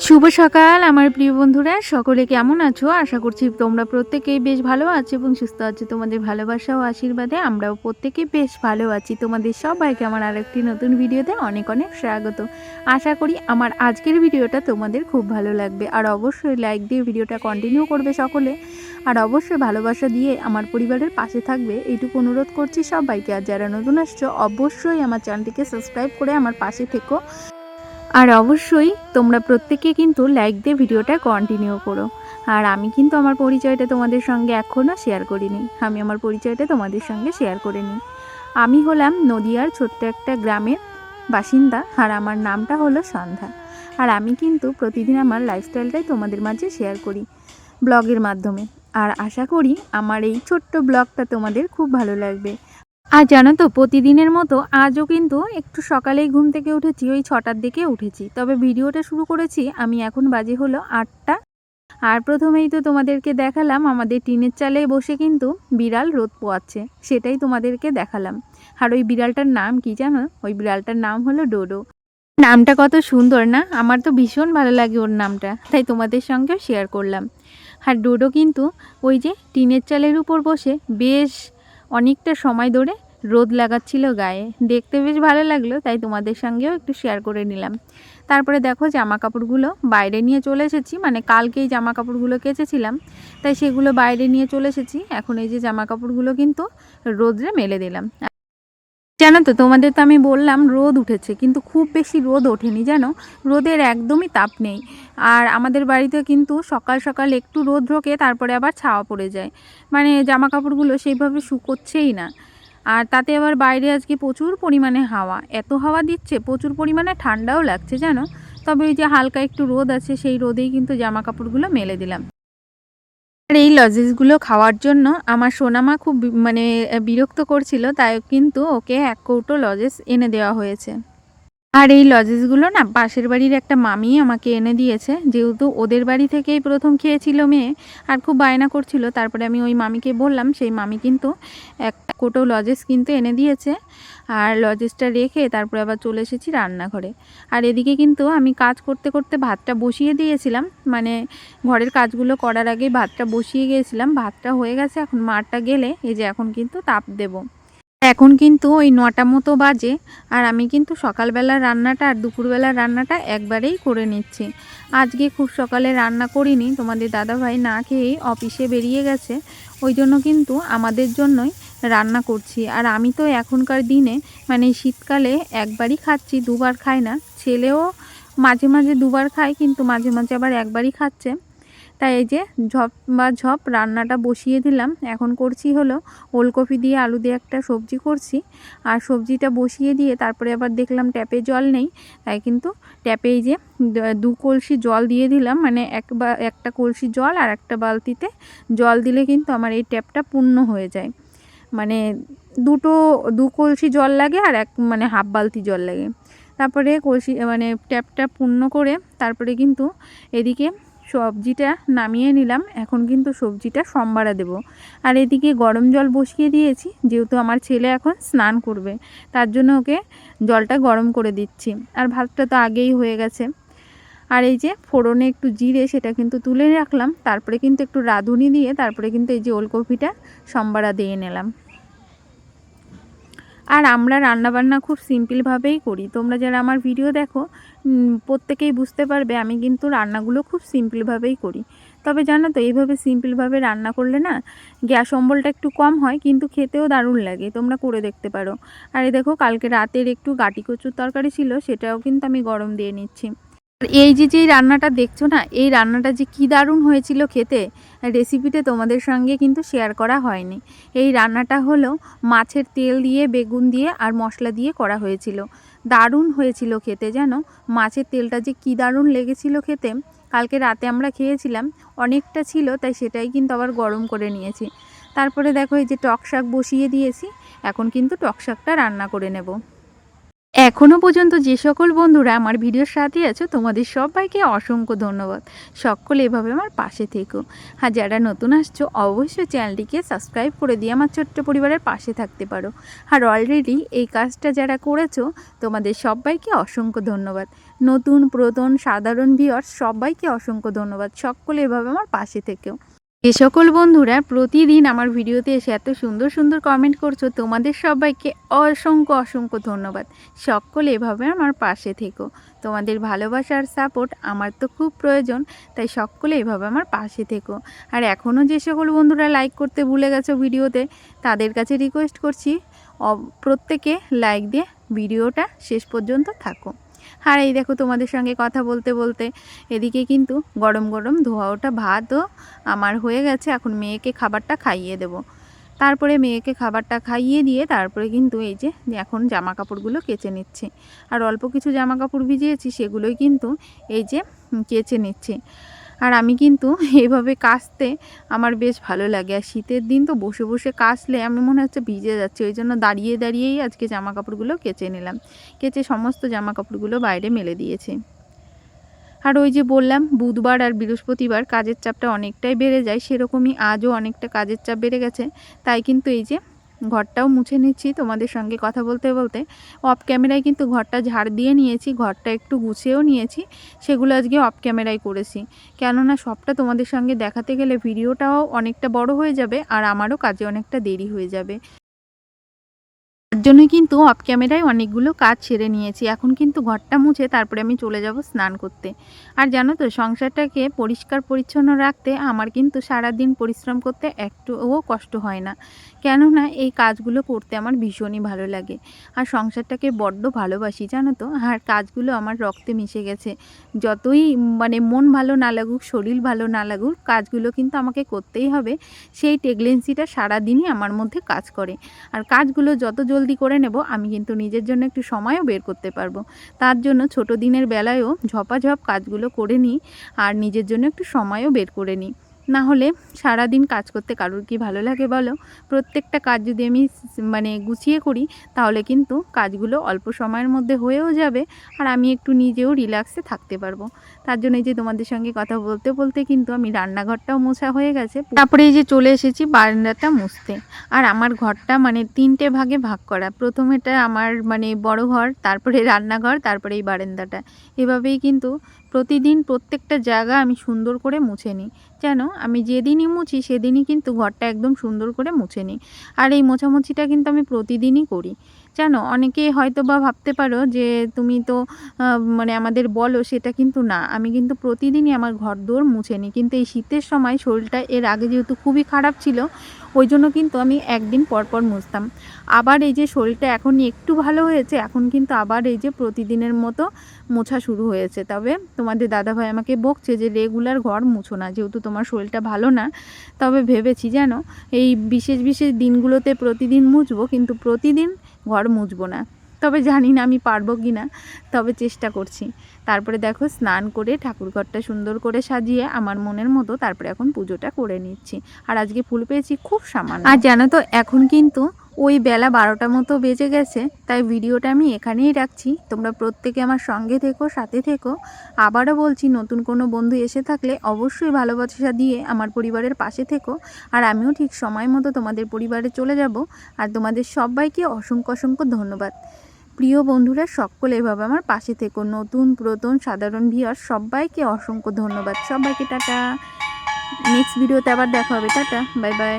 শুভ সকাল আমার প্রিয় বন্ধুরা, সকলে কেমন আছো? আশা করছি তোমরা প্রত্যেকেই বেশ ভালো আছো এবং সুস্থ আছো। তোমাদের ভালোবাসা ও আশীর্বাদে আমরাও প্রত্যেকেই বেশ ভালো আছি। তোমাদের সবাইকে আমার আরেকটি নতুন ভিডিওতে অনেক অনেক স্বাগত। আশা করি আমার আজকের ভিডিওটা তোমাদের খুব ভালো লাগবে, আর অবশ্যই লাইক দিয়ে ভিডিওটা কন্টিনিউ করবে সকলে, আর অবশ্যই ভালোবাসা দিয়ে আমার পরিবারের পাশে থাকবে এইটুকু অনুরোধ করছি সবাইকে। আর যারা নতুন আসছো অবশ্যই আমার চ্যানেলটিকে সাবস্ক্রাইব করে আমার পাশে থেকো, আর অবশ্যই তোমরা প্রত্যেকে কিন্তু লাইক দিয়ে ভিডিওটা কন্টিনিউ করো। আর আমি কিন্তু আমার পরিচয়টা তোমাদের সঙ্গে এখনও শেয়ার করিনি, আমি আমার পরিচয়টা তোমাদের সঙ্গে শেয়ার করে নিই। আমি হলাম নদিয়ার ছোট্ট একটা গ্রামের বাসিন্দা, আর আমার নামটা হলো সন্ধ্যা। আর আমি কিন্তু প্রতিদিন আমার লাইফস্টাইলটাই তোমাদের মাঝে শেয়ার করি ব্লগের মাধ্যমে। আর আশা করি আমার এই ছোট্ট ব্লগটা তোমাদের খুব ভালো লাগবে। আর জানো তো, প্রতিদিনের মতো আজও কিন্তু একটু সকালেই ঘুম থেকে উঠেছি, ওই 6টার দিকে উঠেছি। তবে ভিডিওটা শুরু করেছি আমি, এখন বাজে হলো 8টা। আর প্রথমেই তো তোমাদেরকে দেখালাম আমাদের টিনের চালে বসে কিন্তু বিড়াল রোদ পোয়াচ্ছে, সেটাই তোমাদেরকে দেখালাম। আর ওই বিড়ালটার নাম কি জানো? ওই বিড়ালটার নাম হলো ডোডো। নামটা কত সুন্দর না? আমার তো ভীষণ ভালো লাগে ওর নামটা, তাই তোমাদের সঙ্গেও শেয়ার করলাম। আর ডোডো কিন্তু ওই যে টিনের চালের উপর বসে বেশ অনেকটা সময় ধরে রোদ লাগাচ্ছিল গায়ে, দেখতে বেশ ভালো লাগলো, তাই তোমাদের সঙ্গেও একটু শেয়ার করে নিলাম। তারপরে দেখো জামা কাপড়গুলো বাইরে নিয়ে চলে এসেছি, মানে কালকেই জামা কাপড়গুলো কেচেছিলাম, তাই সেগুলো বাইরে নিয়ে চলে এসেছি। এখন এই যে জামা কাপড়গুলো কিন্তু রোদে মেলে দিলাম। জানো তো, তোমাদের তো আমি বললাম রোদ উঠেছে, কিন্তু খুব বেশি রোদ ওঠেনি জানো, রোদের একদমই তাপ নেই। আর আমাদের বাড়িতে কিন্তু সকাল সকাল একটু রোদ ঢোকে, তারপরে আবার ছাওয়া পড়ে যায়, মানে জামা কাপড়গুলো সেইভাবে শুকোচ্ছেই না। আর তাতে আবার বাইরে আজকে প্রচুর পরিমাণে হাওয়া, এত হাওয়া দিচ্ছে, প্রচুর পরিমাণে ঠান্ডাও লাগছে জানো। তবে ওই যে হালকা একটু রোদ আছে, সেই রোদেই কিন্তু জামা কাপড়গুলো মেলে দিলাম। আর এই লজেসগুলো খাওয়ার জন্য আমার সোনামা খুব মানে বিরক্ত করছিল, তাই কিন্তু ওকে 1 কৌটো লজেস এনে দেওয়া হয়েছে। আর এই লজেসগুলো না পাশের বাড়ির একটা মামি আমাকে এনে দিয়েছে, যেহেতু ওদের বাড়ি থেকেই প্রথম খেয়েছিল মেয়ে, আর খুব বায়না করছিল। তারপরে আমি ওই মামিকে বললাম, সেই মামি কিন্তু 1 কৌটো লজেস কিন্তু এনে দিয়েছে। আর লজেসটা রেখে তারপরে আবার চলে এসেছি রান্নাঘরে। আর এদিকে কিন্তু আমি কাজ করতে করতে ভাতটা বসিয়ে দিয়েছিলাম, মানে ঘরের কাজগুলো করার আগে ভাতটা বসিয়ে গিয়েছিলাম। ভাতটা হয়ে গেছে, এখন মারটা গেলে এই যে এখন কিন্তু তাপ দেব। এখন কিন্তু ওই 9টা মতো বাজে, আর আমি কিন্তু সকালবেলার রান্নাটা আর দুপুরবেলার রান্নাটা একবারেই করে নিচ্ছি। আজকে খুব সকালে রান্না করিনি, তোমাদের দাদাভাই না খেয়েই অফিসে বেরিয়ে গেছে, ওই জন্য কিন্তু আমাদের জন্যই রান্না করছি। আর আমি তো এখনকার দিনে মানে শীতকালে একবারই খাচ্ছি, দুবার খাই না। ছেলেও মাঝে মাঝে দুবার খায়, কিন্তু মাঝে মাঝে আবার একবারই খাচ্ছে। তাই এই যে ঝপ রান্নাটা বসিয়ে দিলাম। এখন করছি হলো ওলকপি দিয়ে আলু দিয়ে একটা সবজি করছি। আর সবজিটা বসিয়ে দিয়ে তারপরে আবার দেখলাম ট্যাপে জল নেই, তাই কিন্তু ট্যাপে এই যে 2 কলসি জল দিয়ে দিলাম, মানে একটা কলসি জল আর একটা বালতিতে জল দিলে কিন্তু আমার এই ট্যাপটা পূর্ণ হয়ে যায়। মানে 2 কলসি জল লাগে, আর মানে হাফ বালতি জল লাগে। তারপরে কলসি মানে ট্যাপটা পূর্ণ করে তারপরে কিন্তু এদিকে সবজিটা নামিয়ে নিলাম। এখন কিন্তু সবজিটা সম্বারা দেব। আর এদিকে গরম জল বসিয়ে দিয়েছি, যেহেতু আমার ছেলে এখন স্নান করবে, তার জন্য ওকে জলটা গরম করে দিচ্ছি। আর ভাতটা তো আগেই হয়ে গেছে। আর এই যে ফোড়নে একটু জিরে, সেটা কিন্তু তুলে রাখলাম। তারপরে কিন্তু একটু রাঁধুনি দিয়ে তারপরে কিন্তু এই যে ওলকপিটা সম্বারা দিয়ে নিলাম। আর আমরা রান্নাবান্না খুব সিম্পলভাবেই করি। তোমরা যারা আমার ভিডিও দেখো প্রত্যেকেই বুঝতে পারবে আমি কিন্তু রান্নাগুলো খুব সিম্পলভাবেই করি। তবে জানো তো, এইভাবে সিম্পলভাবে রান্না করলে না গ্যাস অম্বলটা একটু কম হয়, কিন্তু খেতেও দারুণ লাগে। তোমরা করে দেখতে পারো। আর এই দেখো, কালকে রাতের একটু গাটি কচুর তরকারি ছিল, সেটাও কিন্তু আমি গরম দিয়ে নিচ্ছি। আর এই যে রান্নাটা দেখছো না, এই রান্নাটা যে কী দারুণ হয়েছিল খেতে, রেসিপিটা তোমাদের সঙ্গে কিন্তু শেয়ার করা হয়নি। এই রান্নাটা হলো মাছের তেল দিয়ে, বেগুন দিয়ে আর মশলা দিয়ে করা হয়েছিল। দারুণ হয়েছিল খেতে জানো, মাছের তেলটা যে কী দারুণ লেগেছিল খেতে। কালকে রাতে আমরা খেয়েছিলাম, অনেকটা ছিল, তাই সেটাই কিন্তু আবার গরম করে নিয়েছি। তারপরে দেখো এই যে টক শাক বসিয়ে দিয়েছি, এখন কিন্তু টক শাকটা রান্না করে নেব। এখনও পর্যন্ত যে সকল বন্ধুরা আমার ভিডিওর সাথে আছো তোমাদের সবাইকে অসংখ্য ধন্যবাদ। সকলে এভাবে আমার পাশে থেকো। আর যারা নতুন আসছো অবশ্যই চ্যানেলটিকে সাবস্ক্রাইব করে দিয়ে আমার ছোট্ট পরিবারের পাশে থাকতে পারো। আর অলরেডি এই কাজটা যারা করেছো তোমাদের সবাইকে অসংখ্য ধন্যবাদ। নতুন পুরাতন সাধারণ ভিউয়ার্স সবাইকে অসংখ্য ধন্যবাদ। সকলে এভাবে আমার পাশে থেকেও। যে সকল বন্ধুরা প্রতিদিন আমার ভিডিওতে এসে এত সুন্দর সুন্দর কমেন্ট করছো তোমাদের সবাইকে অসংখ্য অসংখ্য ধন্যবাদ। সকলে এভাবে আমার পাশে থেকো। তোমাদের ভালোবাসার সাপোর্ট আমার তো খুব প্রয়োজন, তাই সকলে এভাবে আমার পাশে থেকো। আর এখনও যে সকল বন্ধুরা লাইক করতে ভুলে গেছো ভিডিওতে তাদের কাছে রিকোয়েস্ট করছি প্রত্যেকে লাইক দিয়ে ভিডিওটা শেষ পর্যন্ত থাকো। আর এই দেখো তোমাদের সঙ্গে কথা বলতে বলতে এদিকে কিন্তু গরম গরম ধোয়া ওঠা ভাতও আমার হয়ে গেছে। এখন মেয়েকে খাবারটা খাইয়ে দেব। তারপরে মেয়েকে খাবারটা খাইয়ে দিয়ে তারপরে কিন্তু এই যে এখন জামা কাপড়গুলো কেচে নিচ্ছে। আর অল্প কিছু জামা কাপড় ভিজিয়েছি সেগুলোই কিন্তু এই যে কেচে নিচ্ছে। আর আমি কিন্তু এইভাবে কাচতে আমার বেশ ভালো লাগে। আর শীতের দিন তো বসে বসে কাচলে আমি মনে হচ্ছে ভিজে যাচ্ছে, ওই জন্য দাঁড়িয়ে দাঁড়িয়েই আজকে জামা কাপড়গুলো কেচে নিলাম। কেচে সমস্ত জামা কাপড়গুলো বাইরে মেলে দিয়েছি। আর ওই যে বললাম বুধবার আর বৃহস্পতিবার কাজের চাপটা অনেকটাই বেড়ে যায়, সেরকমই আজও অনেকটা কাজের চাপ বেড়ে গেছে। তাই কিন্তু এই যে ঘরটাও মুছে নিচ্ছি তোমাদের সঙ্গে কথা বলতে বলতে। অফ ক্যামেরায় কিন্তু ঘরটা ঝাড় দিয়ে নিয়েছি, ঘরটা একটু গুছিয়েও নিয়েছি। সেগুলো আজকে অফ ক্যামেরায় করেছি, কেননা সবটা তোমাদের সঙ্গে দেখাতে গেলে ভিডিওটাও অনেকটা বড় হয়ে যাবে আর আমারও কাজে অনেকটা দেরি হয়ে যাবে। তার জন্য কিন্তু অফ ক্যামেরায় অনেকগুলো কাজ সেরে নিয়েছি। এখন কিন্তু ঘরটা মুছে তারপরে আমি চলে যাব স্নান করতে। আর জানো তো সংসারটাকে পরিষ্কার পরিচ্ছন্ন রাখতে আমার কিন্তু সারাদিন পরিশ্রম করতে একটুও কষ্ট হয় না, কেননা এই কাজগুলো করতে আমার ভীষণই ভালো লাগে। আর সংসারটাকে বড্ড ভালোবাসি জানো তো। আর কাজগুলো আমার রক্তে মিশে গেছে। যতই মানে মন ভালো না লাগুক, শরীর ভালো না লাগুক, কাজগুলো কিন্তু আমাকে করতেই হবে। সেই টেগলেন্সিটা সারাদিনই আমার মধ্যে কাজ করে। আর কাজগুলো যত জলদি করে নেব আমি কিন্তু নিজের জন্য একটু সময়ও বের করতে পারবো। তার জন্য ছোট দিনের বেলায়ও ঝপাঝপ কাজগুলো করে নিই আর নিজের জন্য একটু সময়ও বের করে নিই। না হলে সারাদিন কাজ করতে কারোর কি ভালো লাগে বলো? প্রত্যেকটা কাজ যদি আমি মানে গুছিয়ে করি তাহলে কিন্তু কাজগুলো অল্প সময়ের মধ্যে হয়েও যাবে আর আমি একটু নিজেও রিল্যাক্সে থাকতে পারবো। তার জন্য এই যে তোমাদের সঙ্গে কথা বলতে বলতে কিন্তু আমি রান্নাঘরটাও মোছা হয়ে গেছে। তারপরে এই যে চলে এসেছি বারান্দাটা মুছতে। আর আমার ঘরটা মানে 3টে ভাগে ভাগ করা। প্রথমেটা আমার মানে বড় ঘর, তারপরে রান্নাঘর, তারপরে এই বারান্দাটা। এভাবেই কিন্তু প্রতিদিন প্রত্যেকটা জায়গা আমি সুন্দর করে মুছে নিই। যেন আমি যেদিনই মুছি সেদিনই কিন্তু ঘরটা একদম সুন্দর করে মুছে নিই। আর এই মোছামুছিটা কিন্তু আমি প্রতিদিনই করি। জানো অনেকে হয়তো বা ভাবতে পারো যে তুমি তো মানে আমাদের বলো, সেটা কিন্তু না। আমি কিন্তু প্রতিদিনই আমার ঘরদোর মুছে নিই। কিন্তু এই শীতের সময় শরীরটা এর আগে যেহেতু খুবই খারাপ ছিল, ওই জন্য কিন্তু আমি একদিন পর পর মুছতাম। আবার এই যে শরীরটা এখন একটু ভালো হয়েছে, এখন কিন্তু আবার এই যে প্রতিদিনের মতো মোছা শুরু হয়েছে। তবে তোমাদের দাদাভাই আমাকে বকছে যে রেগুলার ঘর মুছো না, যেহেতু তোমার শরীরটা ভালো না। তবে ভেবেছি জানো এই বিশেষ বিশেষ দিনগুলোতে প্রতিদিন মুছবো, কিন্তু প্রতিদিন ঘর মুছবো না। তবে জানি না আমি পারবো কি না, তবে চেষ্টা করছি। তারপরে দেখো স্নান করে ঠাকুরঘরটা সুন্দর করে সাজিয়ে আমার মনের মতো তারপরে এখন পুজোটা করে নিচ্ছি। আর আজকে ফুল পেয়েছি খুব সামান্য। আর জানো তো এখন কিন্তু ওই বেলা 12টা মতো বেজে গেছে, তাই ভিডিওটা আমি এখানেই রাখছি। তোমরা প্রত্যেকে আমার সঙ্গে থেকো, সাথে থেকো। আবারও বলছি, নতুন কোনো বন্ধু এসে থাকলে অবশ্যই ভালোবাসা দিয়ে আমার পরিবারের পাশে থেকো। আর আমিও ঠিক সময় মতো তোমাদের পরিবারে চলে যাব। আর তোমাদের সবাইকে অসংখ্য অসংখ্য ধন্যবাদ। প্রিয় বন্ধুরা সকলে এভাবে আমার পাশে থেকো। নতুন পুরাতন সাধারণ ভিউয়ার্স সবাইকে অসংখ্য ধন্যবাদ। সবাইকে টাটা। নেক্সট ভিডিওতে আবার দেখা হবে। Tata, bye bye.